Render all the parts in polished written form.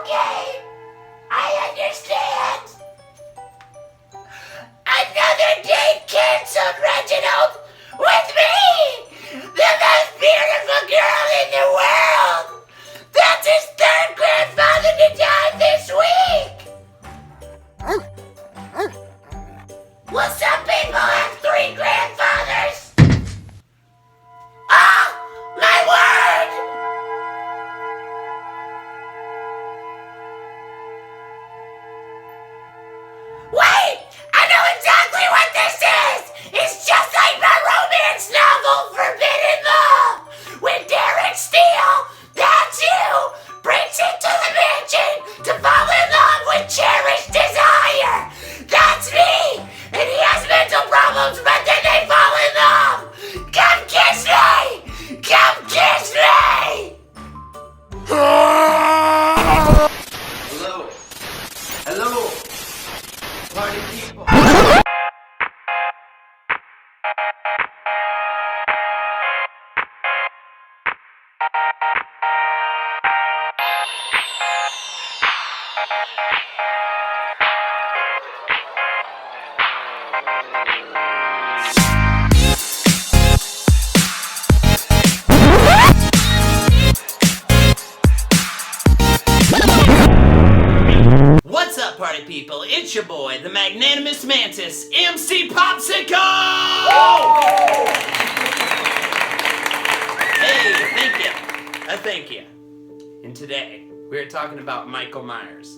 Okay, I understand. Another date canceled, Reginald, with me, the most beautiful girl in the world. That's his third grandfather to die this week. Well, some people have three grandfathers. Oh, my word! Wait! I know exactly what this is! It's just like my romance novel, Forbidden Love! When Darren Steele, that's you, brings into the mansion to fall in love with cherished desire! That's me! And he has mental problems, but then they fall in love! Come kiss me! Come kiss me! Hello. Hello. Party people. What's up, party people? It's your boy, the magnanimous mantis, MC Popsicle! Hey, thank you. Thank you. And today, we're talking about Michael Myers.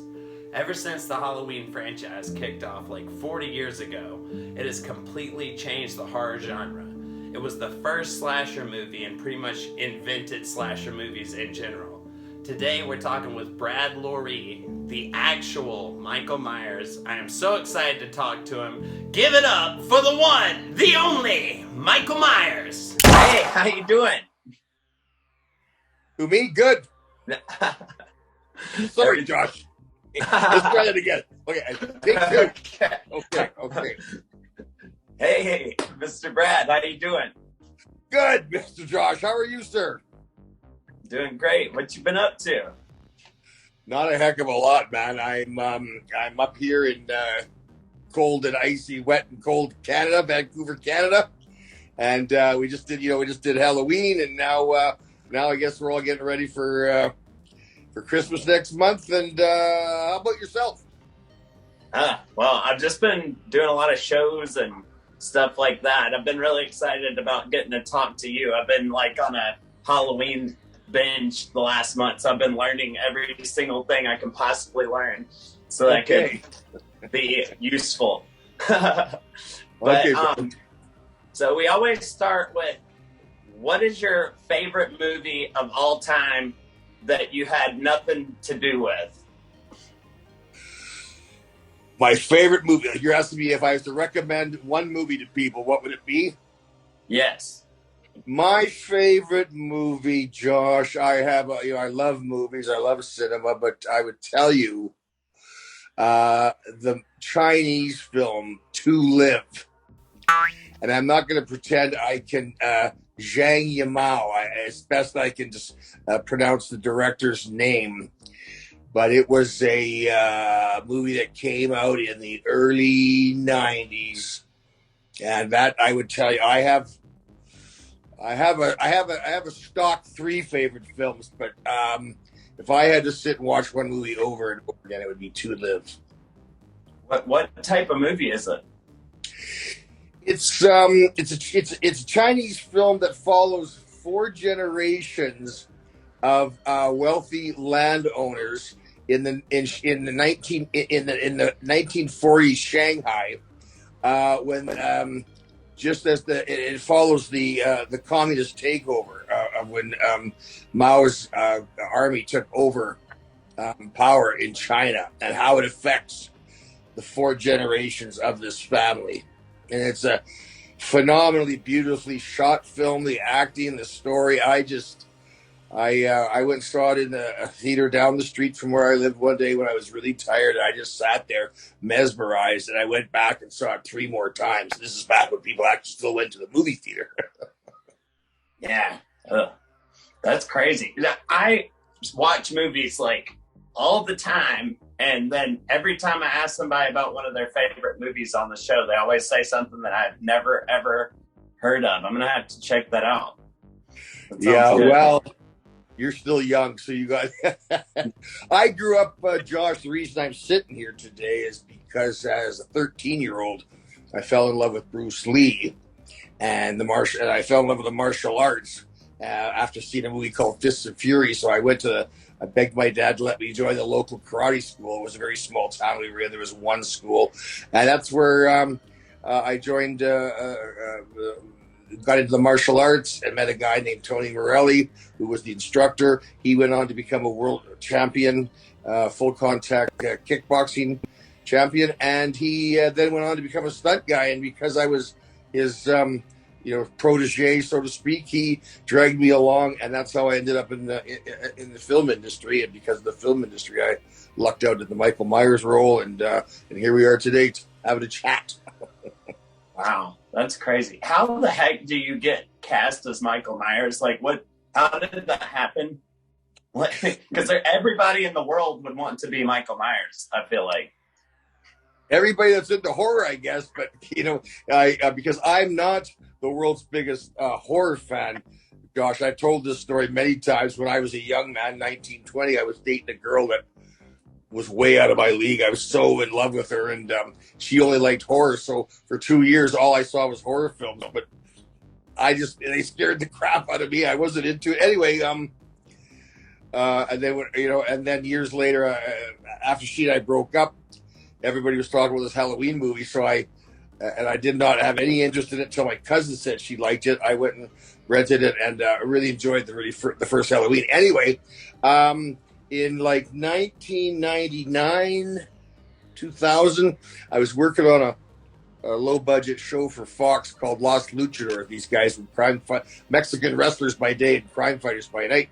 Ever since the Halloween franchise kicked off like 40 years ago, it has completely changed the horror genre. It was the first slasher movie and pretty much invented slasher movies in general. Today we're talking with Brad Loree, the actual Michael Myers. I am so excited to talk to him. Give it up for the one, the only, Michael Myers. Hey, how you doing? Who, me? Good. Sorry, Josh. Let's try that again. Okay, take two. Okay. Hey, Mr. Brad, how you doing? Good, Mr. Josh. How are you, sir? Doing great. What you been up to? Not a heck of a lot, man. I'm up here in cold and icy, wet and cold Canada, Vancouver, Canada, and we just did Halloween, and now I guess we're all getting ready for Christmas next month. And how about yourself? Well, I've just been doing a lot of shows and stuff like that. I've been really excited about getting to talk to you. I've been like on a Halloween binge the last month, so I've been learning every single thing I can possibly learn so that I can be useful. But so we always start with, what is your favorite movie of all time that you had nothing to do with? My favorite movie. You're asking me if I was to recommend one movie to people, what would it be? Yes. My favorite movie, Josh, I love movies, I love cinema, but I would tell you the Chinese film To Live. And I'm not going to pretend I can Zhang Yimou, as best I can just pronounce the director's name. But it was a movie that came out in the early 90s. And that, I would tell you, I have a stock 3 favorite films, but if I had to sit and watch one movie over and over again, it would be To Live. What type of movie is it? It's a Chinese film that follows 4 generations of wealthy landowners in the 1940s Shanghai, when just as it follows the communist takeover of when Mao's army took over power in China, and how it affects the 4 generations of this family. And it's a phenomenally beautifully shot film. The acting, the story. I went and saw it in a theater down the street from where I lived one day when I was really tired. I just sat there mesmerized, and I went back and saw it 3 more times. This is back when people actually still went to the movie theater. Yeah. That's crazy. I watch movies like all the time. And then every time I ask somebody about one of their favorite movies on the show, they always say something that I've never, ever heard of. I'm going to have to check that out. That Yeah, sounds good. well, you're still young, so you got. I grew up, Josh. The reason I'm sitting here today is because as a 13-year-old, I fell in love with Bruce Lee, and I fell in love with the martial arts after seeing a movie called Fists of Fury. So I begged my dad to let me join the local karate school. It was a very small town we were in. There was one school, and that's where I joined. Got into the martial arts and met a guy named Tony Morelli, who was the instructor. He went on to become a world champion, full contact kickboxing champion, and he then went on to become a stunt guy. And because I was his protege, so to speak, he dragged me along, and that's how I ended up in the film industry. And because of the film industry, I lucked out in the Michael Myers role, and here we are today having a chat. Wow, that's crazy. How the heck do you get cast as Michael Myers? Like, how did that happen? Because everybody in the world would want to be Michael Myers, I feel like. Everybody that's into horror, I guess, but because I'm not the world's biggest horror fan, Josh. I've told this story many times. When I was a young man, 19, 20, I was dating a girl that was way out of my league. I was so in love with her, and she only liked horror. So for 2 years, all I saw was horror films. But they scared the crap out of me. I wasn't into it anyway. And then years later, after she and I broke up, everybody was talking about this Halloween movie. So I did not have any interest in it until my cousin said she liked it. I went and rented it, and really enjoyed the first Halloween. Anyway, in like 1999, 2000, I was working on a low-budget show for Fox called Los Luchadores. These guys were Mexican wrestlers by day and crime fighters by night.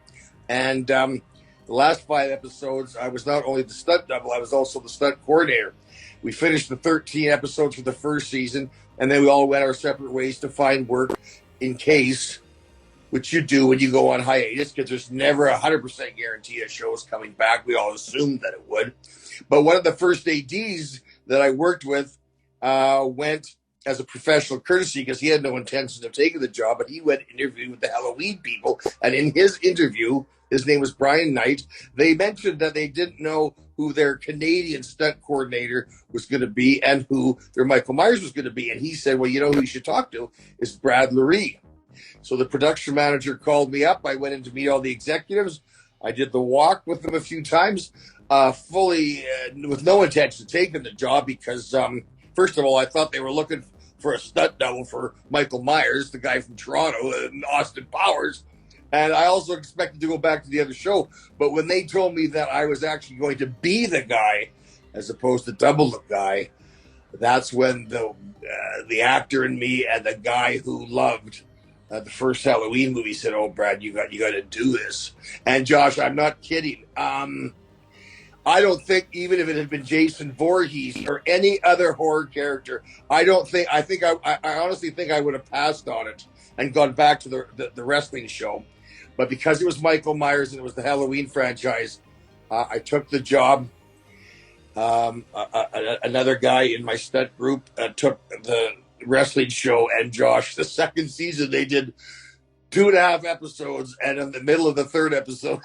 And the last 5 episodes, I was not only the stunt double, I was also the stunt coordinator. We finished the 13 episodes for the first season, and then we all went our separate ways to find work in case, which you do when you go on hiatus, because there's never 100% guarantee a show is coming back. We all assumed that it would. But one of the first ADs that I worked with went as a professional courtesy, because he had no intention of taking the job, but he went and interviewed with the Halloween people. And in his interview, his name was Brian Knight, they mentioned that they didn't know who their Canadian stunt coordinator was going to be and who their Michael Myers was going to be. And he said, well, you know who you should talk to is Brad Lurie. So the production manager called me up. I went in to meet all the executives. I did the walk with them a few times, fully with no intention of taking the job because, first of all, I thought they were looking for a stunt double for Michael Myers, the guy from Toronto, Austin Powers. And I also expected to go back to the other show. But when they told me that I was actually going to be the guy as opposed to double the guy, that's when the actor in me and the guy who loved the first Halloween movie said, "Oh, Brad, you got to do this." And Josh, I'm not kidding. I don't think, even if it had been Jason Voorhees or any other horror character, I honestly think I would have passed on it and gone back to the wrestling show. But because it was Michael Myers and it was the Halloween franchise, I took the job. Another guy in my stunt group took the wrestling show, and Josh, the second season, they did 2.5 episodes, and in the middle of the third episode,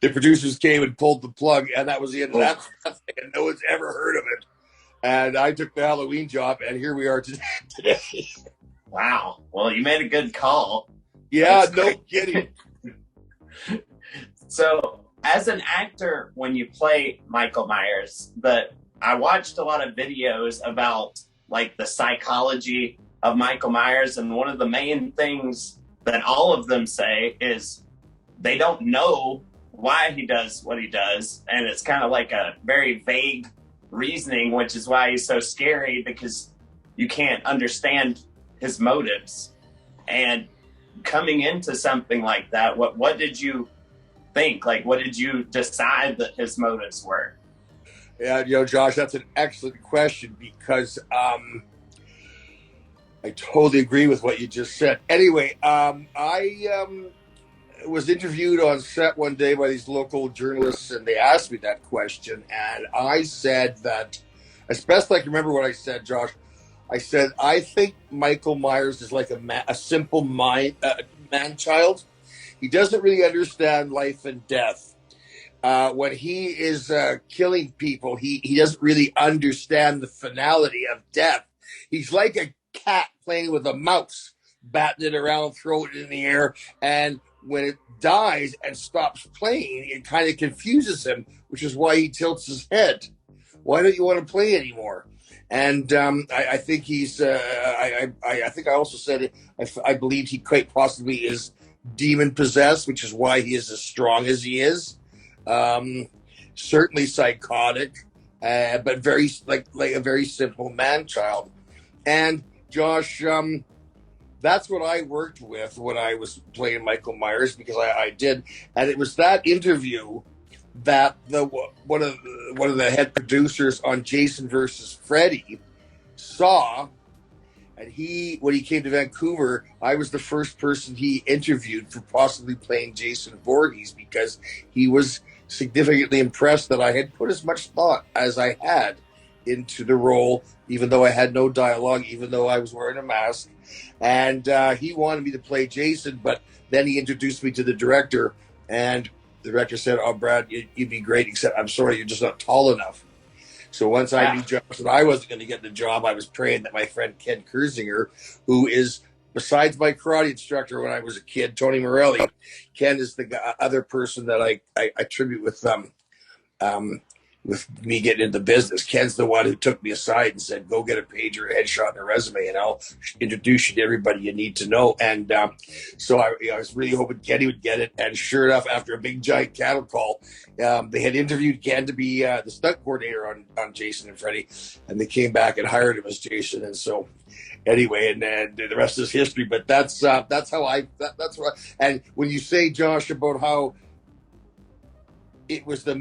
the producers came and pulled the plug, and that was the end of that. And no one's ever heard of it. And I took the Halloween job, and here we are today. Wow. Well, you made a good call. Yeah, no kidding. So, as an actor, when you play Michael Myers, I watched a lot of videos about like the psychology of Michael Myers, and one of the main things that all of them say is they don't know why he does what he does, and it's kind of like a very vague reasoning, which is why he's so scary, because you can't understand his motives. And coming into something like that, what did you think? Like, what did you decide that his motives were? Yeah, Josh, that's an excellent question, because I totally agree with what you just said. Anyway, was interviewed on set one day by these local journalists, and they asked me that question, and I said that, as best I can remember what I said, Josh, I said I think Michael Myers is like a simple man child. He doesn't really understand life and death. When he is killing people, he doesn't really understand the finality of death. He's like a cat playing with a mouse, batting it around, throwing it in the air, and when it dies and stops playing, it kind of confuses him, which is why he tilts his head. Why don't you want to play anymore? And I think he's. I think I also said it. I believe he quite possibly is demon possessed, which is why he is as strong as he is. Certainly psychotic, but very like a very simple man child. And Josh, that's what I worked with when I was playing Michael Myers, because I did, and it was that interview that one of the head producers on Jason versus Freddy saw, and when he came to Vancouver, I was the first person he interviewed for possibly playing Jason Voorhees, because he was significantly impressed that I had put as much thought as I had into the role, even though I had no dialogue, even though I was wearing a mask. And he wanted me to play Jason, but then he introduced me to the director, and the director said, "Oh, Brad, you'd be great, except I'm sorry, you're just not tall enough." So once I knew Josh that I wasn't going to get the job, I was praying that my friend Ken Kersinger, who is, besides my karate instructor when I was a kid, Tony Morelli, Ken is the other person that I attribute with me getting into business. Ken's the one who took me aside and said, "Go get a pager, a headshot, and a resume, and I'll introduce you to everybody you need to know." And so I was really hoping Kenny would get it. And sure enough, after a big giant cattle call, they had interviewed Ken to be the stunt coordinator on Jason and Freddy, and they came back and hired him as Jason. And so anyway, and then the rest is history. But that's how that's what. And when you say, Josh, about how it was the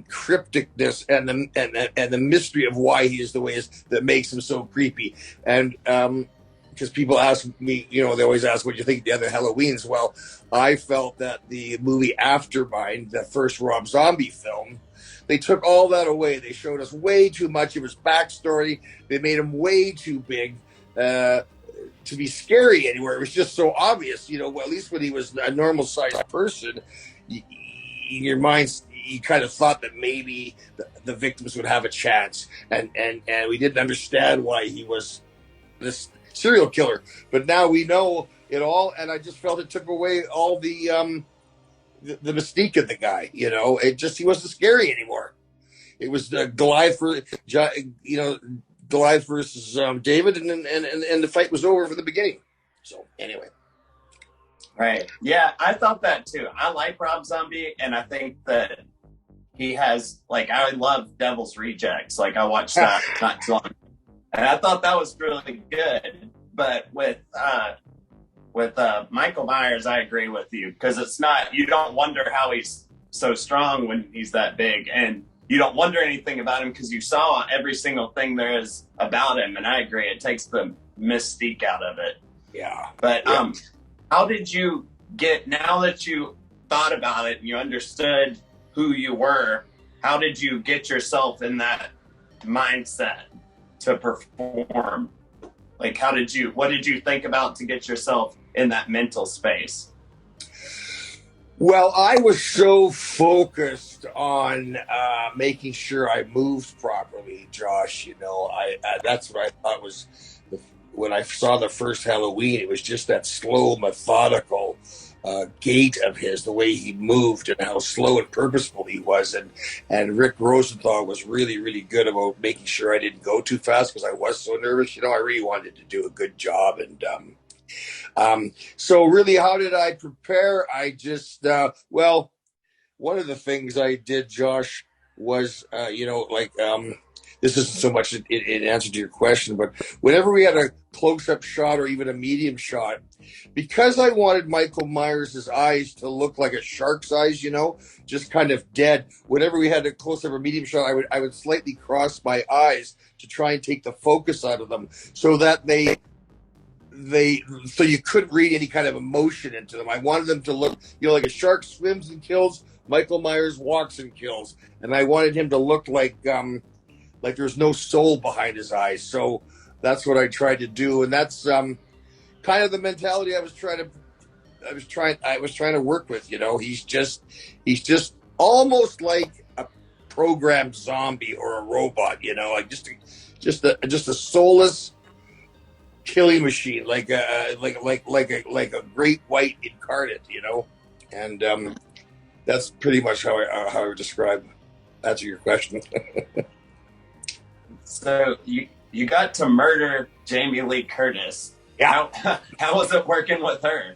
crypticness and the mystery of why he is the way he is that makes him so creepy. And because people ask me, they always ask, "What do you think of the other Halloweens?" Well, I felt that the movie Aftermind, the first Rob Zombie film, they took all that away. They showed us way too much of his backstory. They made him way too big to be scary anywhere. It was just so obvious, at least when he was a normal sized person, in your mind, you kind of thought that maybe the victims would have a chance, and we didn't understand why he was this serial killer. But now we know it all, and I just felt it took away all the mystique of the guy. It just, he wasn't scary anymore. It was Goliath versus David, and the fight was over from the beginning. So anyway. Right. Yeah, I thought that too. I like Rob Zombie, and I think that he has, I love Devil's Rejects. I watched that not too long, and I thought that was really good. But with Michael Myers, I agree with you, because it's not, you don't wonder how he's so strong when he's that big, and you don't wonder anything about him because you saw every single thing there is about him. And I agree, it takes the mystique out of it. Yeah. But how did you get, now that you thought about it and you understood who you were, how did you get yourself in that mindset to perform? What did you think about to get yourself in that mental space? Well, I was so focused on making sure I moved properly, Josh. That's what I thought was, when I saw the first Halloween, it was just that slow, methodical gait of his, the way he moved and how slow and purposeful he was. And Rick Rosenthal was really, really good about making sure I didn't go too fast, because I was so nervous. I really wanted to do a good job. And so really, how did I prepare? I just, one of the things I did, Josh, was, this isn't so much in answer to your question, but whenever we had a close-up shot or even a medium shot, because I wanted Michael Myers' eyes to look like a shark's eyes, just kind of dead, whenever we had a close-up or medium shot, I would slightly cross my eyes to try and take the focus out of them, so that so you couldn't read any kind of emotion into them. I wanted them to look, like a shark swims and kills, Michael Myers walks and kills, and I wanted him to look like there's no soul behind his eyes. So that's what I tried to do, and that's kind of the mentality I was trying to work with. He's just almost like a programmed zombie or a robot. Like just a soulless killing machine, like a great white incarnate. And that's pretty much how I would answer your question. So you got to murder Jamie Lee Curtis. Yeah. How was it working with her?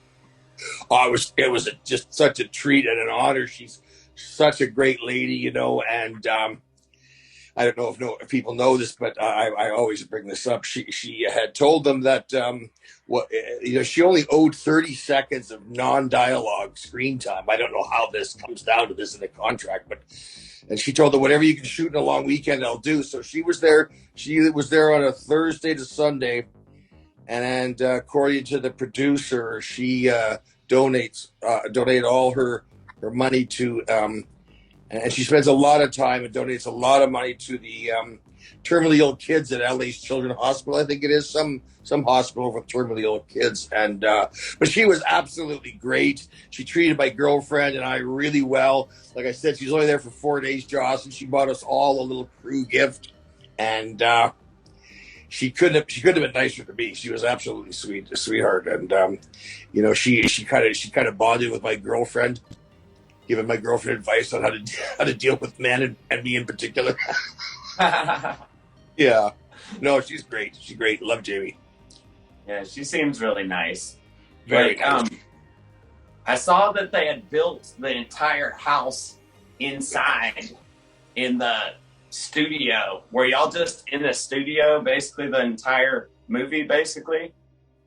Oh, it was just such a treat and an honor. She's such a great lady, and I don't know if people know this, but I always bring this up. She had told them that she only owed 30 seconds of non-dialogue screen time. I don't know how this comes down to this in the contract, and she told them whatever you can shoot in a long weekend, I'll do. So she was there. She was there on a Thursday to Sunday, and according to the producer, she donated all her money to. And she spends a lot of time and donates a lot of money to the terminally ill kids at LA's Children's Hospital. I think it is some hospital for terminally ill kids. And but she was absolutely great. She treated my girlfriend and I really well. Like I said, she was only there for 4 days, Joss, and she bought us all a little crew gift. And she couldn't have been nicer to me. She was absolutely a sweetheart. And she kind of bonded with my girlfriend, giving my girlfriend advice on how to deal with men and me in particular. Yeah. No, she's great. She's great. Love Jamie. Yeah, she seems really nice. Very nice. I saw that they had built the entire house inside in the studio. Were y'all just in the studio basically the entire movie, basically?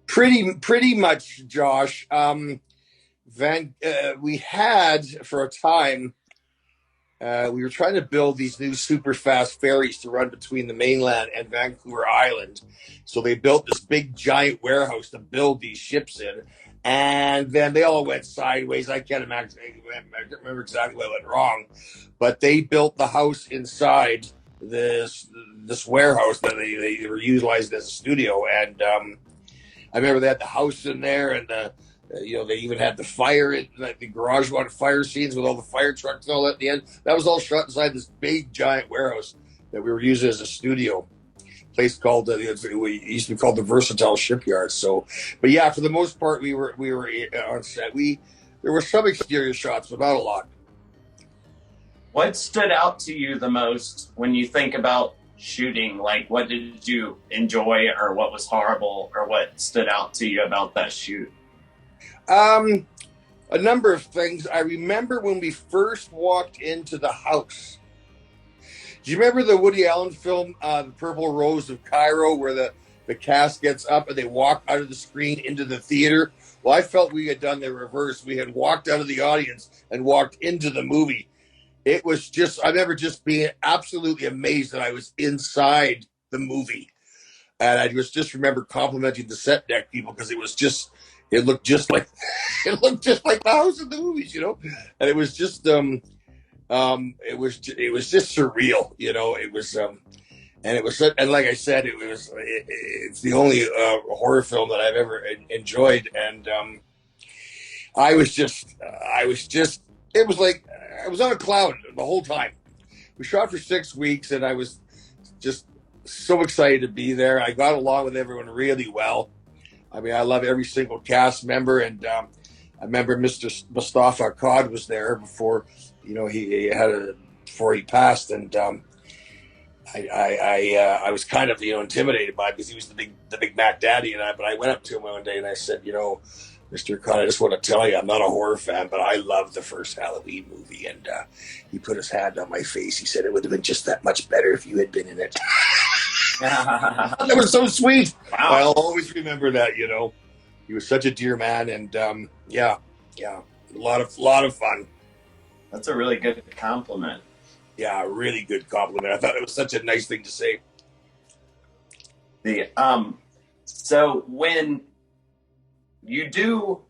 Pretty much, Josh. We had for a time, we were trying to build these new super fast ferries to run between the mainland and Vancouver Island. So they built this big giant warehouse to build these ships in. And then they all went sideways. I can't remember exactly what went wrong, but they built the house inside this warehouse that they were utilizing as a studio. And I remember they had the house in there, and they even had the fire, the garage one fire scenes with all the fire trucks and all that at the end. That was all shot inside this big giant warehouse that we were using as a studio. Place called it used to be called the Versatile Shipyard. So, but yeah, for the most part, we were on set. There were some exterior shots, but not a lot. What stood out to you the most when you think about shooting? Like, what did you enjoy, or what was horrible, or what stood out to you about that shoot? A number of things. I remember when we first walked into the house. Do you remember the Woody Allen film, The Purple Rose of Cairo, where the cast gets up and they walk out of the screen into the theater? Well, I felt we had done the reverse. We had walked out of the audience and walked into the movie. It was I remember just being absolutely amazed that I was inside the movie. And I just remember complimenting the set deck people because it looked just like the house in the movies, And it was just it was just surreal, It was and it was, and like I said, it's the only horror film that I've ever enjoyed, and it was like I was on a cloud the whole time. We shot for 6 weeks, and I was just so excited to be there. I got along with everyone really well. I mean, I love every single cast member, and I remember Mr. Mustafa Akkad was there before, before he passed, and I was kind of intimidated by it because he was the big Mac Daddy, but I went up to him one day and I said, Mr. Akkad, I just want to tell you, I'm not a horror fan, but I love the first Halloween movie, and he put his hand on my face. He said it would have been just that much better if you had been in it. That was so sweet. Wow. I'll always remember that. He was such a dear man, and a lot of fun. That's a really good compliment. Yeah, a really good compliment. I thought it was such a nice thing to say. So when you do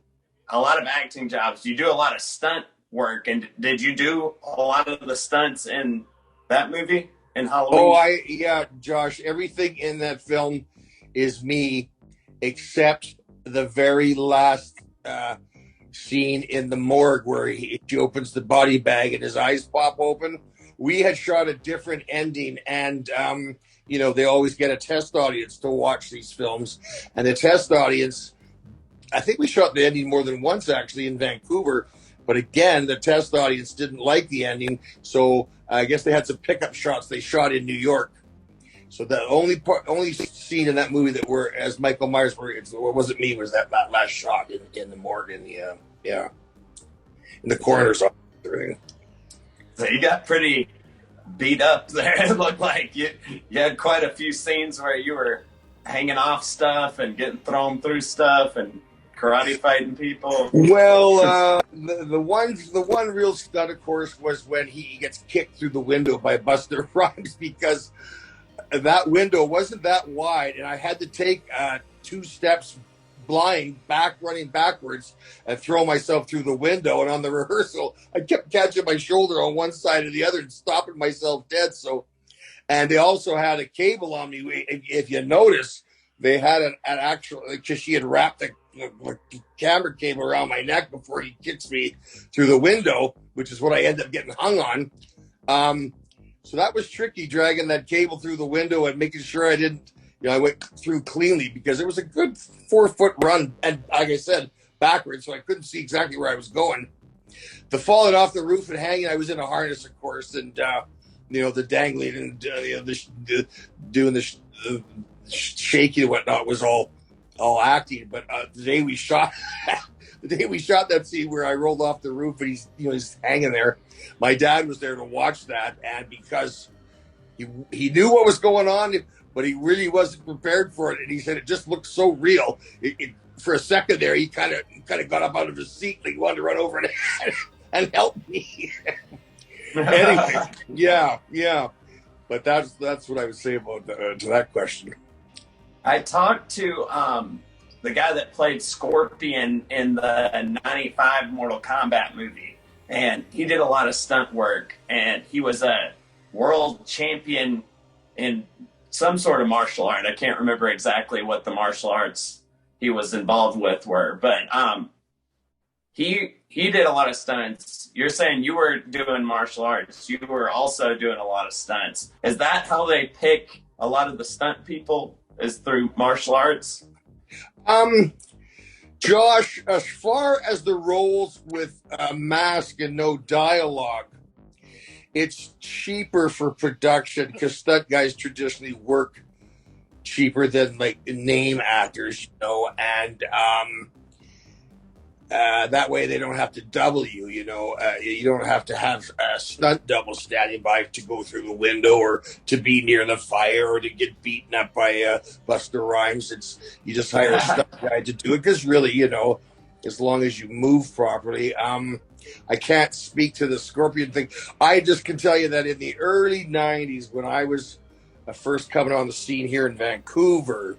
a lot of acting jobs. You do a lot of stunt work. And did you do a lot of the stunts in that movie in Halloween? Yeah, Josh, everything in that film is me except the very last scene in the morgue where he opens the body bag and his eyes pop open. We had shot a different ending, and they always get a test audience to watch these films, and the test audience, I think we shot the ending more than once actually in Vancouver, but again, the test audience didn't like the ending, so I guess they had some pickup shots they shot in New York. So the only scene in that movie that were as Michael Myers it wasn't me, was that last shot in the morgue in the in the coroner's office. Everything. So you got pretty beat up there. It looked like you had quite a few scenes where you were hanging off stuff and getting thrown through stuff and karate fighting people. Well, the one real stunt, of course, was when he gets kicked through the window by Buster Rhymes, because that window wasn't that wide, and I had to take 2 steps blind, running backwards, and throw myself through the window. And on the rehearsal, I kept catching my shoulder on one side or the other and stopping myself dead. So, and they also had a cable on me. If you notice, they had an actual, because she had wrapped the camera cable around my neck before he kicks me through the window, which is what I ended up getting hung on. So that was tricky, dragging that cable through the window and making sure I didn't, I went through cleanly, because it was a good 4-foot run, and like I said, backwards, so I couldn't see exactly where I was going. The falling off the roof and hanging, I was in a harness, of course, and the dangling and doing the shaking and whatnot was all acting. But the day we shot that scene where I rolled off the roof and he's hanging there, my dad was there to watch that, and because he knew what was going on, but he really wasn't prepared for it, and he said it just looked so real. For a second there, he kind of got up out of his seat, like he wanted to run over and help me. Anyway, yeah. But that's what I would say about to that question. I talked to the guy that played Scorpion in the '95 Mortal Kombat movie, and he did a lot of stunt work, and he was a world champion in some sort of martial art. I can't remember exactly what the martial arts he was involved with were, but he did a lot of stunts. You're saying you were doing martial arts. You were also doing a lot of stunts. Is that how they pick a lot of the stunt people, is through martial arts? Josh, as far as the roles with a mask and no dialogue, it's cheaper for production, because stunt guys traditionally work cheaper than like name actors, and that way they don't have to double you. You don't have to have a stunt double standing by to go through the window or to be near the fire or to get beaten up by Buster Rhymes. You just hire a stunt guy to do it, because really, as long as you move properly. I can't speak to the Scorpion thing. I just can tell you that in the early 90s, when I was first coming on the scene here in Vancouver,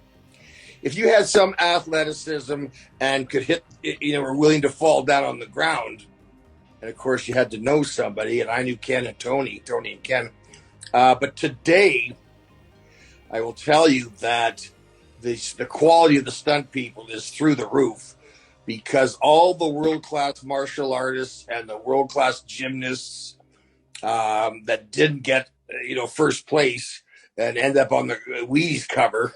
if you had some athleticism and could hit, were willing to fall down on the ground, and of course you had to know somebody, and I knew Ken and Tony and Ken. But today, I will tell you that the quality of the stunt people is through the roof, because all the world-class martial artists and the world-class gymnasts that didn't get, first place and end up on the Wheaties cover,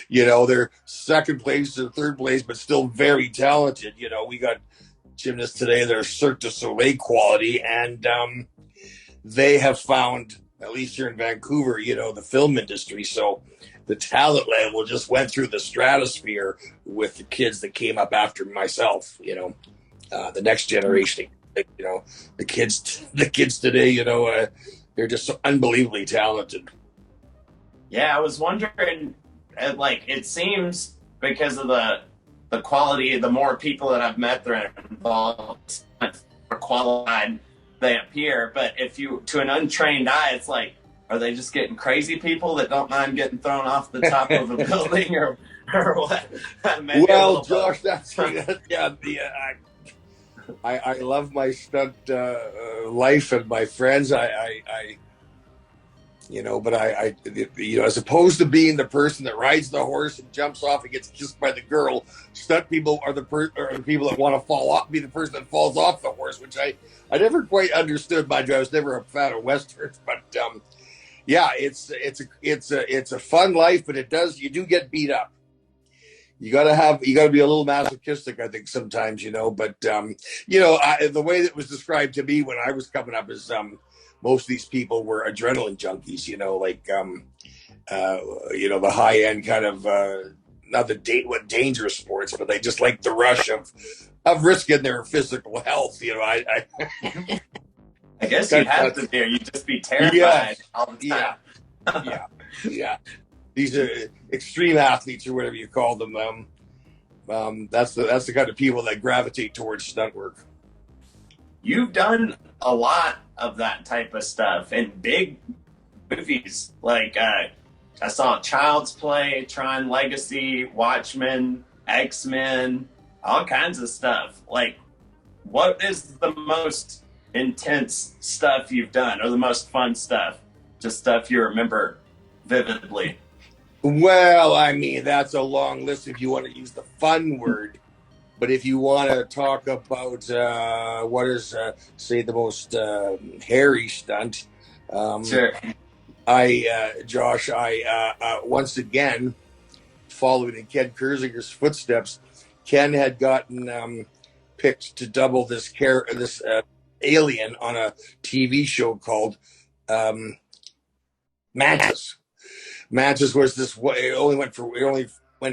they're second place or third place, but still very talented. We got gymnasts today that are Cirque du Soleil quality, and they have found, at least here in Vancouver, the film industry. So the talent level just went through the stratosphere with the kids that came up after myself, the next generation, the kids today, they're just so unbelievably talented. Yeah, I was wondering, it seems because of the quality, the more people that I've met that are involved, the more qualified they appear. But to an untrained eye, it's like, are they just getting crazy people that don't mind getting thrown off the top of a building? Or or what? Maybe a Well, little Josh, both. that's yeah. I love my stunt life and my friends. But as opposed to being the person that rides the horse and jumps off and gets kissed by the girl, stunt people are are the people that want to fall off, be the person that falls off the horse, which I never quite understood. Mind you, I was never a fan of westerns, but yeah, it's a fun life, but you do get beat up. You gotta be a little masochistic, I think, sometimes, but the way that was described to me when I was coming up is most of these people were adrenaline junkies, like the high end kind of not what dangerous sports, but they just like the rush of risking their physical health. I guess you'd have to do. You'd just be terrified all the time. Yeah. These are extreme athletes or whatever you call them. That's the kind of people that gravitate towards stunt work. You've done a lot of that type of stuff in big movies. Like I saw Child's Play, Tron Legacy, Watchmen, X-Men, all kinds of stuff. Like, what is the most intense stuff you've done, or the most fun stuff? Just stuff you remember vividly. Well, I mean, that's a long list if you want to use the fun word. But if you want to talk about what is, say, the most hairy stunt, Sure. Josh, once again, following in Ken Kersinger's footsteps, Ken had gotten picked to double this alien on a TV show called Mantis. Mantis was this. It only went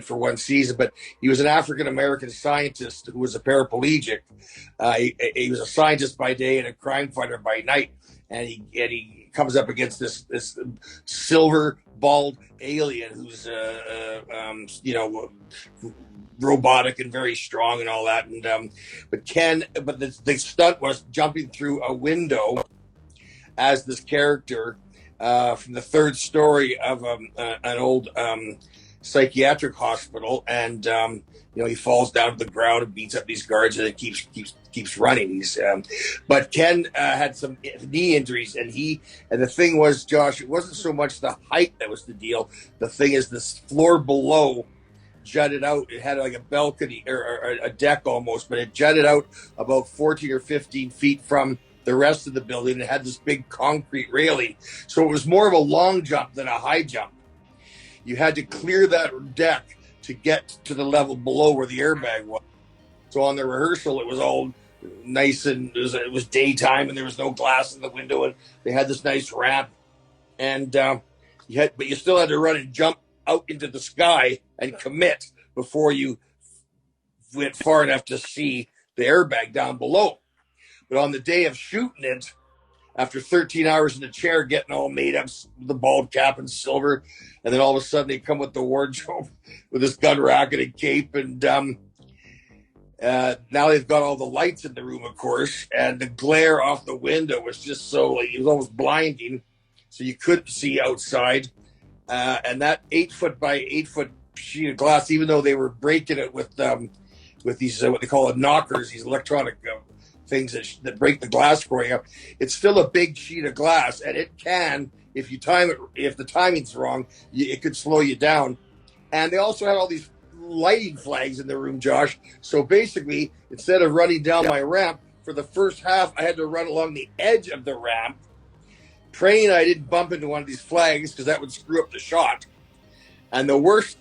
for one season, but he was an African American scientist who was a paraplegic. He was a scientist by day and a crime fighter by night, and he comes up against this silver bald alien who's robotic and very strong and all that. And but the stunt was jumping through a window as this character from the third story of an old psychiatric hospital, and he falls down to the ground and beats up these guards, and it keeps running. But Ken had some knee injuries, and the thing was, Josh, it wasn't so much the height that was the deal. The thing is, this floor below jutted out. It had like a balcony or a deck almost, but it jutted out about 14 or 15 feet from the rest of the building. It had this big concrete railing, so it was more of a long jump than a high jump. You had to clear that deck to get to the level below where the airbag was. So on the rehearsal, it was all nice, and it was daytime, and there was no glass in the window, and they had this nice ramp, and but you still had to run and jump out into the sky and commit before you went far enough to see the airbag down below. But on the day of shooting it, after 13 hours in the chair, getting all made up, the bald cap and silver, and then all of a sudden they come with the wardrobe with this gun rack and a cape, and now they've got all the lights in the room, of course, and the glare off the window was just so, it was almost blinding, so you couldn't see outside. And that 8 foot by 8 foot sheet of glass, even though they were breaking it with these what they call knockers, these electronic things that break the glass for you, it's still a big sheet of glass, and it can, if the timing's wrong, it could slow you down. And they also had all these lighting flags in the room, Josh. So basically, instead of running down my ramp for the first half, I had to run along the edge of the ramp, praying I didn't bump into one of these flags because that would screw up the shot. And the worst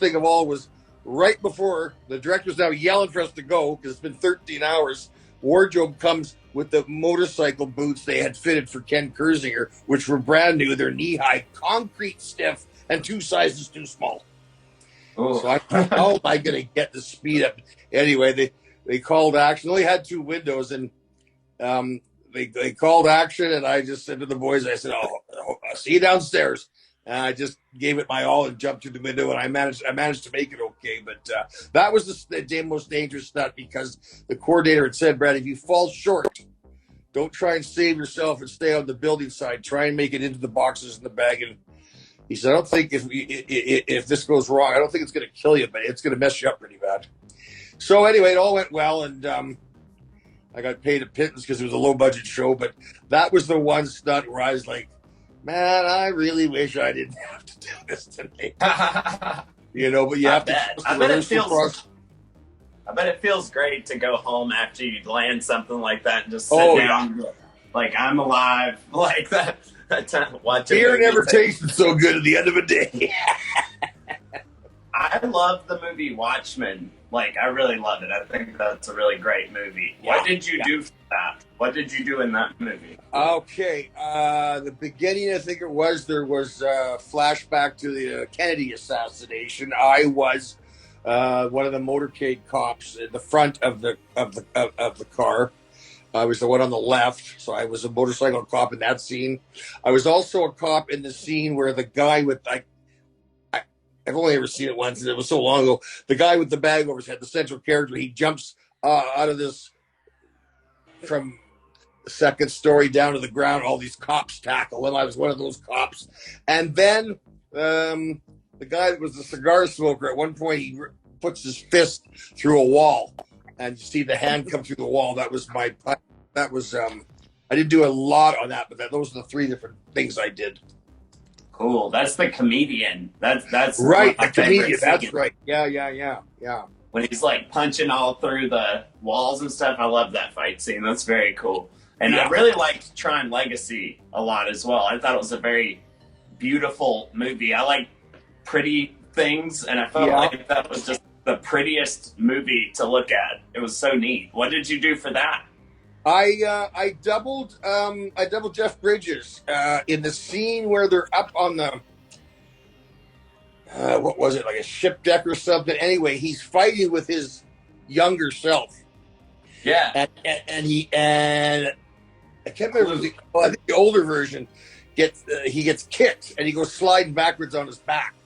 thing of all was, right before the director's now yelling for us to go because it's been 13 hours, wardrobe comes with the motorcycle boots they had fitted for Ken Kersinger, which were brand new. They're knee-high, concrete stiff, and 2 sizes too small. Oh. So how am I going to get the speed up? Anyway, they called action. They only had 2 windows, and they called action, and I just said to the boys, I said, I'll see you downstairs. And I just gave it my all and jumped through the window, and I managed to make it okay. But that was the most dangerous stunt, because the coordinator had said, Brad, if you fall short, don't try and save yourself and stay on the building side. Try and make it into the boxes in the bag. And, He said, I don't think if this goes wrong, I don't think it's going to kill you, but it's going to mess you up pretty bad. So anyway, it all went well, and I got paid a pittance because it was a low budget show. But that was the one stunt where I was like, man, I really wish I didn't have to do this tonight. You know, but you have to. I bet it feels. I bet it feels great to go home after you land something like that and just sit down, like I'm alive, like that. Beer never tasted so good at the end of a day. I love the movie Watchmen. Like, I really love it. I think that's a really great movie. Yeah, what did you do for that? What did you do in that movie? Okay. The beginning, I think there was a flashback to the Kennedy assassination. I was one of the motorcade cops in the front of the car. I was the one on the left, so I was a motorcycle cop in that scene. I was also a cop in the scene where the guy with I've only ever seen it once, and it was so long ago. The guy with the bag over his head, the central character, he jumps out of this from the second story down to the ground. All these cops tackle him. I was one of those cops. And then the guy that was the cigar smoker, at one point he puts his fist through a wall, and you see the hand come through the wall. That was I didn't do a lot on that, but those are the three different things I did. Cool. That's the comedian. That's right. The comedian. That's right. Yeah. When he's like punching all through the walls and stuff, I love that fight scene. That's very cool. And I really liked Tron Legacy a lot as well. I thought it was a very beautiful movie. I like pretty things, and I felt like that was just the prettiest movie to look at. It was so neat. What did you do for that? I doubled Jeff Bridges in the scene where they're up on the what was it, like a ship deck or something? Anyway, he's fighting with his younger self. Yeah, and I can't remember. I think the older version gets kicked and he goes sliding backwards on his back.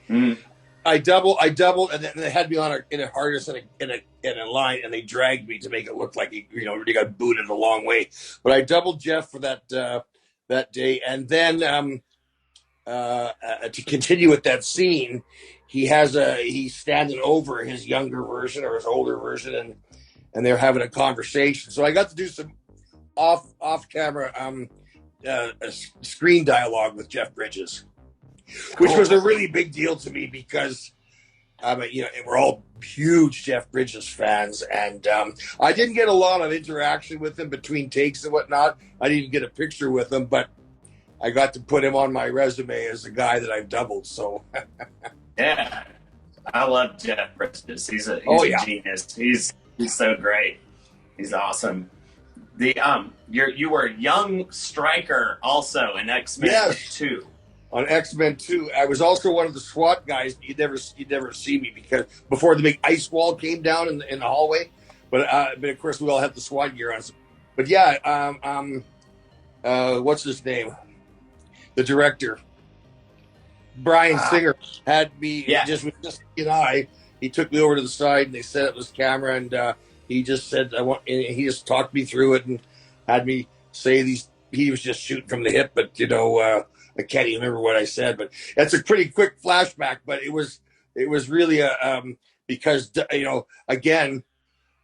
Mm. I doubled, and then they had me on in a harness in a line, and they dragged me to make it look like he got booted a long way. But I doubled Jeff for that day, and then to continue with that scene, he's standing over his younger version or his older version, and they're having a conversation. So I got to do some off camera screen dialogue with Jeff Bridges. Which was a really big deal to me because, we're all huge Jeff Bridges fans, and I didn't get a lot of interaction with him between takes and whatnot. I didn't get a picture with him, but I got to put him on my resume as a guy that I've doubled. So, yeah, I love Jeff Bridges. He's a genius. He's so great. He's awesome. You were young Stryker also in X-Men 2. On X-Men 2, I was also one of the SWAT guys. You'd never see me because before the big ice wall came down in the hallway. But of course we all had the SWAT gear on. But yeah, what's his name? The director, Brian Singer, had me just he took me over to the side and they set up this camera and he just said he just talked me through it and had me say these. He was just shooting from the hip, but I can't even remember what I said, but that's a pretty quick flashback. But it was really because again,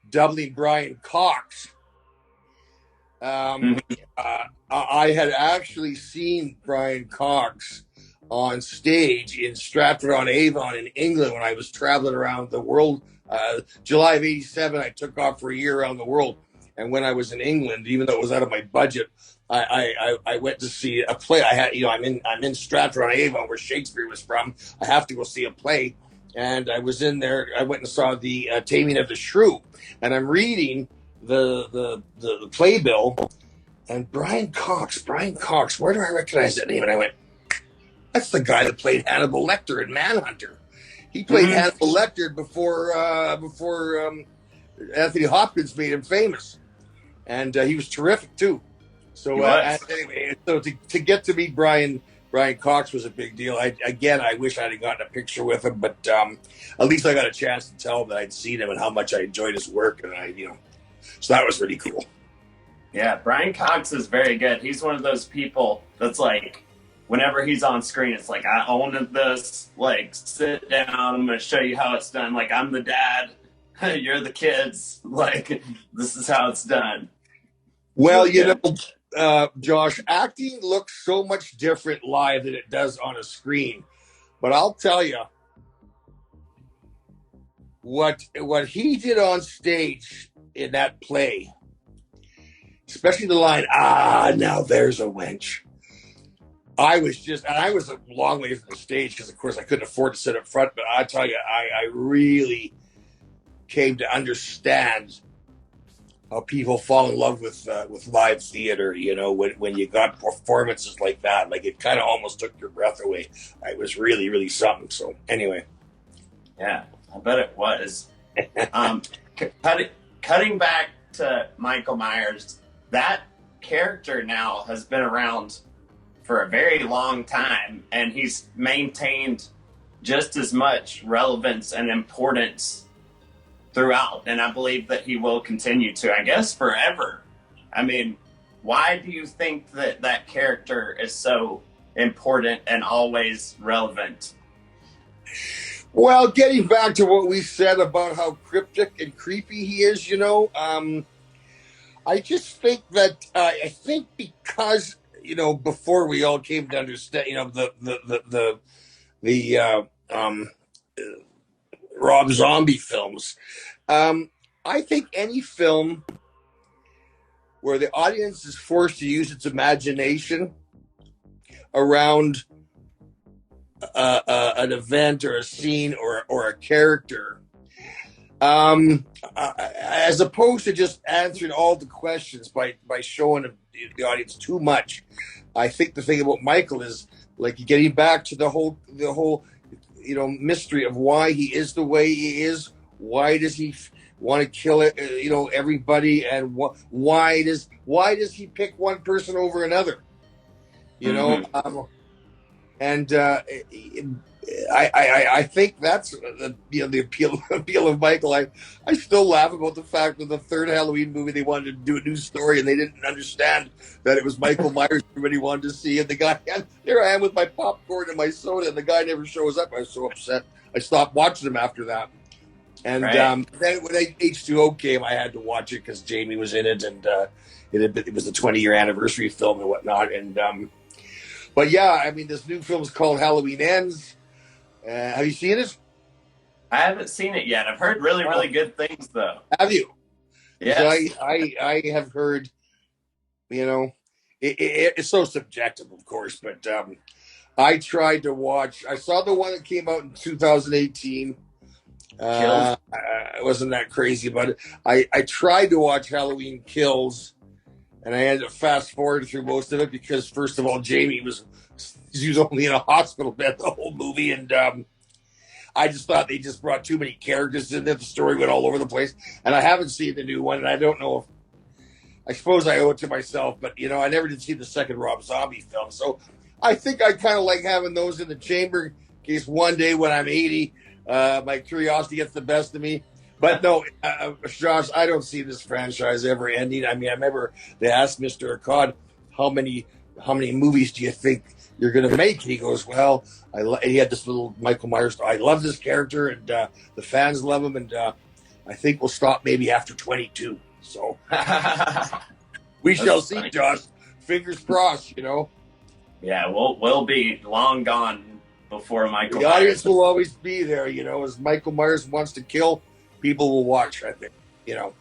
doubling Brian Cox. I had actually seen Brian Cox on stage in Stratford-on-Avon in England when I was traveling around the world. July of '87, I took off for a year around the world, and when I was in England, even though it was out of my budget, I went to see a play. I'm in Stratford-on-Avon where Shakespeare was from. I have to go see a play, and I was in there. I went and saw the Taming of the Shrew, and I'm reading the playbill, and Brian Cox. Where do I recognize that name? And I went, that's the guy that played Hannibal Lecter in Manhunter. He played Hannibal Lecter before Anthony Hopkins made him famous, and he was terrific too. So anyway, to get to meet Brian Cox was a big deal. I wish I'd gotten a picture with him, but at least I got a chance to tell him that I'd seen him and how much I enjoyed his work, and so that was really cool. Yeah, Brian Cox is very good. He's one of those people that's like, whenever he's on screen, it's like, I own this. Like, sit down. I'm going to show you how it's done. Like, I'm the dad. You're the kids. Like, this is how it's done. Well, you know, Josh, acting looks so much different live than it does on a screen. But I'll tell you, what he did on stage in that play, especially the line, now there's a wench. I was a long way from the stage because, of course, I couldn't afford to sit up front. But I tell you, I really came to understand how people fall in love with live theater. You know, when you got performances like that, like it kind of almost took your breath away. It was really, really something. So anyway, yeah, I bet it was. Cutting back to Michael Myers, that character now has been around for a very long time, and he's maintained just as much relevance and importance throughout, and I believe that he will continue to, I guess, forever. I mean, why do you think that that character is so important and always relevant? Well, getting back to what we said about how cryptic and creepy he is, you know, I just think that I think because, you know, before we all came to understand, you know, the Rob Zombie films, I think any film where the audience is forced to use its imagination around an event or a scene or a character, as opposed to just answering all the questions by showing the audience too much. I think the thing about Michael is like getting back to the whole you know mystery of why he is the way he is. Why does he want to kill it? You know, everybody, and why does he pick one person over another? You know, and I think that's the appeal of Michael. I still laugh about the fact that the third Halloween movie they wanted to do a new story and they didn't understand that it was Michael Myers everybody wanted to see, and the guy, and there I am with my popcorn and my soda, and the guy never shows up. I was so upset. I stopped watching him after that. And then when H2O came, I had to watch it because Jamie was in it, and it was the 20-year anniversary film and whatnot. And but yeah, I mean, this new film is called Halloween Ends. Have you seen it? I haven't seen it yet. I've heard really, really good things, though. Have you? Yes. I have heard, you know, it's so subjective, of course, but I tried to watch. I saw the one that came out in 2018. It wasn't that crazy, but I tried to watch Halloween Kills, and I ended up fast forwarding through most of it because, first of all, Jamie was only in a hospital bed the whole movie, and I just thought they just brought too many characters in there. The story went all over the place, and I haven't seen the new one, and I don't know if, I suppose I owe it to myself, but, you know, I never did see the second Rob Zombie film, so I think I kind of like having those in the chamber in case one day when I'm 80, my curiosity gets the best of me. But no, Josh, I don't see this franchise ever ending. I mean, I remember they asked Mr. Akkad, how many movies do you think you're going to make? And he goes, well, he had this little Michael Myers. I love this character, and the fans love him, and I think we'll stop maybe after 22. So we shall see, funny. Josh. Fingers crossed, you know. Yeah, we'll be long gone before Michael The Myers. audience will always be there, you know. As Michael Myers wants to kill, people will watch, I think, you know.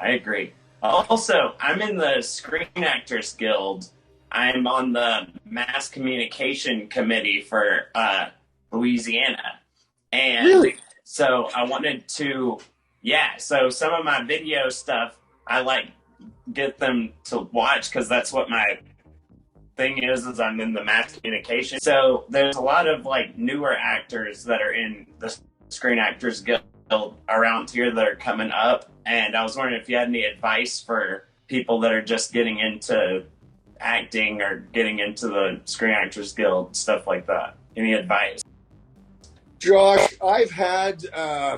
I agree. Also, I'm in the Screen Actors Guild. I'm on the Mass Communication Committee for Louisiana. And really? So I wanted to, so some of my video stuff, I like get them to watch because that's what my thing is I'm in the mass communication. So there's a lot of like newer actors that are in the Screen Actors Guild around here that are coming up. And I was wondering if you had any advice for people that are just getting into acting or getting into the Screen Actors Guild, stuff like that. Any advice? Josh, I've had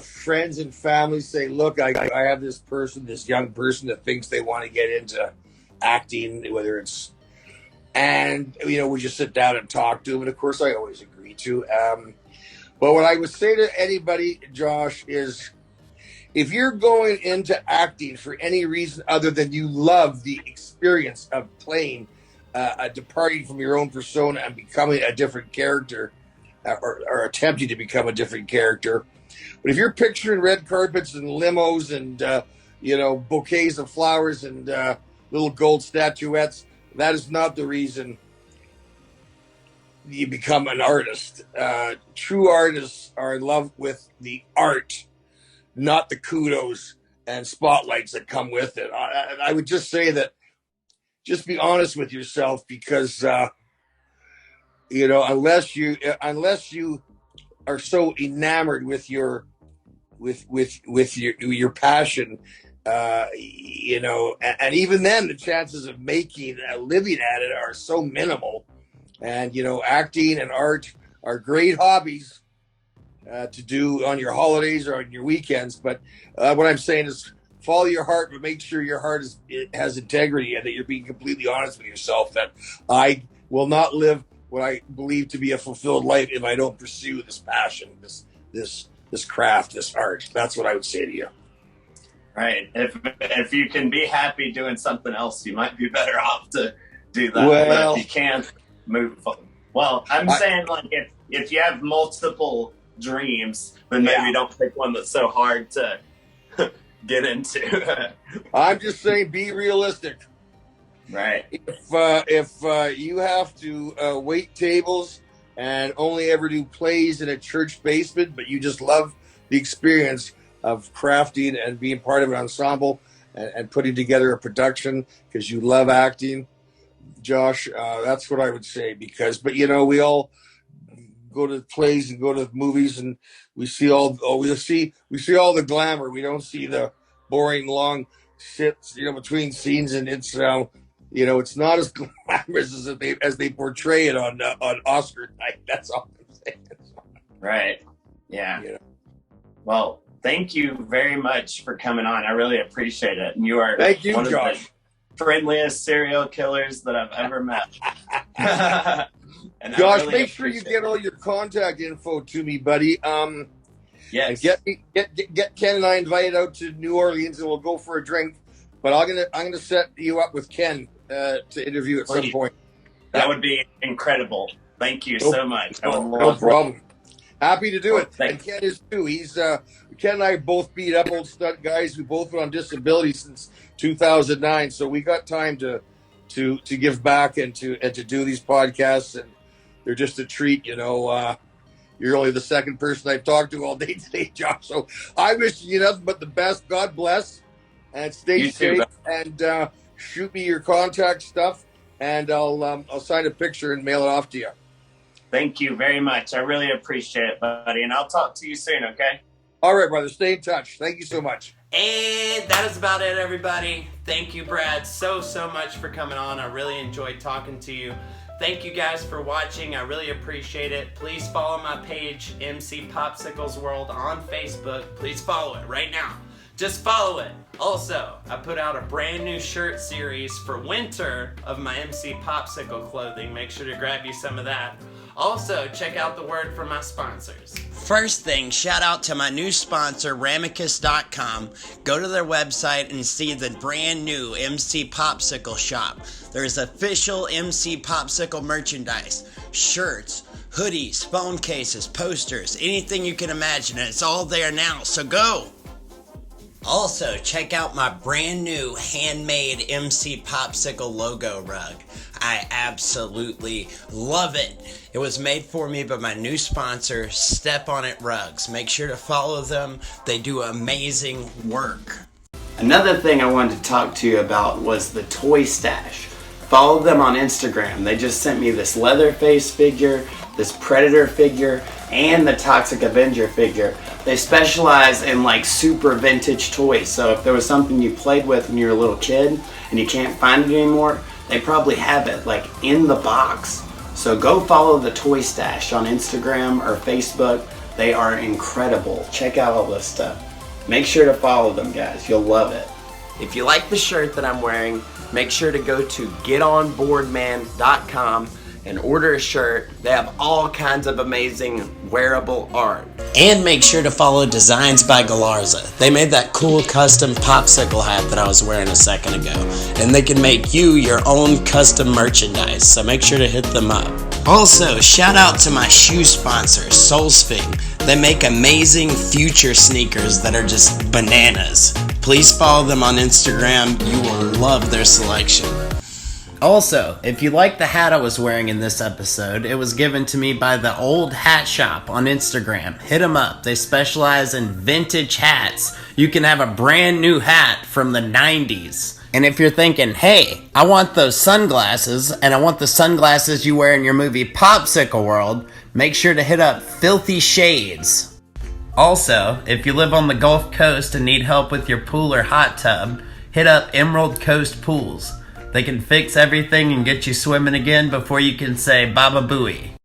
friends and family say, look, I have this person, this young person that thinks they want to get into acting, whether it's and we just sit down and talk to him. And of course, I always agree to. But what I would say to anybody, Josh, is if you're going into acting for any reason other than you love the experience of playing, departing from your own persona and becoming a different character, or attempting to become a different character. But if you're picturing red carpets and limos and bouquets of flowers and little gold statuettes, that is not the reason you become an artist. True artists are in love with the art, not the kudos and spotlights that come with it. I would just say that, just be honest with yourself, because unless you are so enamored with your passion, and even then the chances of making a living at it are so minimal. And acting and art are great hobbies to do on your holidays or on your weekends. But what I'm saying is, follow your heart, but make sure your heart has integrity, and that you're being completely honest with yourself. That I will not live what I believe to be a fulfilled life if I don't pursue this passion, this craft, this art. That's what I would say to you. Right. If you can be happy doing something else, you might be better off to do that. Well, but if you can't move. Well, I'm saying, like, if you have multiple dreams, then maybe you don't pick one that's so hard to get into. I'm just saying, be realistic. Right. If you have to wait tables and only ever do plays in a church basement, but you just love the experience of crafting and being part of an ensemble and putting together a production because you love acting, Josh, that's what I would say. But we all go to plays and go to movies, and we see all the glamour. We don't see the boring long sits, between scenes, and it's it's not as glamorous as they portray it on Oscar night. That's all I'm saying. Right. Yeah. Well, thank you very much for coming on. I really appreciate it. And you are Thank you, one Josh. of the friendliest serial killers that I've ever met. Josh, really make sure you get all your contact info to me, buddy. Yes. Get Ken and I invited out to New Orleans, and we'll go for a drink. But I'm gonna set you up with Ken to interview at some point. That would be incredible. Thank you so much. No problem. Happy to do it. Thanks. And Ken is too. He's Ken and I both beat up old stunt guys who both went on disability since 2009. So we got time to give back and to do these podcasts, and they're just a treat. You're only the second person I've talked to all day today, Josh. So I wish you nothing but the best. God bless, and stay safe. And shoot me your contact stuff, and I'll sign a picture and mail it off to you. Thank you very much. I really appreciate it, buddy. And I'll talk to you soon, okay? All right, brother. Stay in touch. Thank you so much. And that is about it, everybody. Thank you, Brad, so much for coming on. I really enjoyed talking to you. Thank you guys for watching. I really appreciate it. Please follow my page, MC Popsicle's World, on Facebook. Please follow it right now. Just follow it. Also, I put out a brand new shirt series for winter of my MC Popsicle clothing. Make sure to grab you some of that. Also, check out the word from my sponsors. First thing, shout out to my new sponsor, Ramicus.com. Go to their website and see the brand new MC Popsicle shop. There's official MC Popsicle merchandise, shirts, hoodies, phone cases, posters, anything you can imagine. And it's all there now, so go! Also, check out my brand new handmade MC Popsicle logo rug. I absolutely love it. It was made for me by my new sponsor, Step On It Rugs. Make sure to follow them. They do amazing work. Another thing I wanted to talk to you about was the Toy Stash. Follow them on Instagram. They just sent me this Leatherface figure, this Predator figure, and the Toxic Avenger figure. They specialize in like super vintage toys. So if there was something you played with when you were a little kid and you can't find it anymore, they probably have it like in the box. So go follow the Toy Stash on Instagram or Facebook. They are incredible. Check out all this stuff. Make sure to follow them, guys. You'll love it. If you like the shirt that I'm wearing, make sure to go to getonboardman.com and order a shirt. They have all kinds of amazing wearable art. And make sure to follow Designs by Galarza. They made that cool custom popsicle hat that I was wearing a second ago. And they can make you your own custom merchandise, so make sure to hit them up. Also, shout out to my shoe sponsor, Solsfing. They make amazing future sneakers that are just bananas. Please follow them on Instagram. You will love their selection. Also, if you like the hat I was wearing in this episode, it was given to me by the Old Hat Shop on Instagram. Hit them up. They specialize in vintage hats. You can have a brand new hat from the 90s. And if you're thinking, hey, I want those sunglasses, and I want the sunglasses you wear in your movie Popsicle World, make sure to hit up Filthy Shades. Also, if you live on the Gulf Coast and need help with your pool or hot tub, hit up Emerald Coast Pools. They can fix everything and get you swimming again before you can say Baba Booey.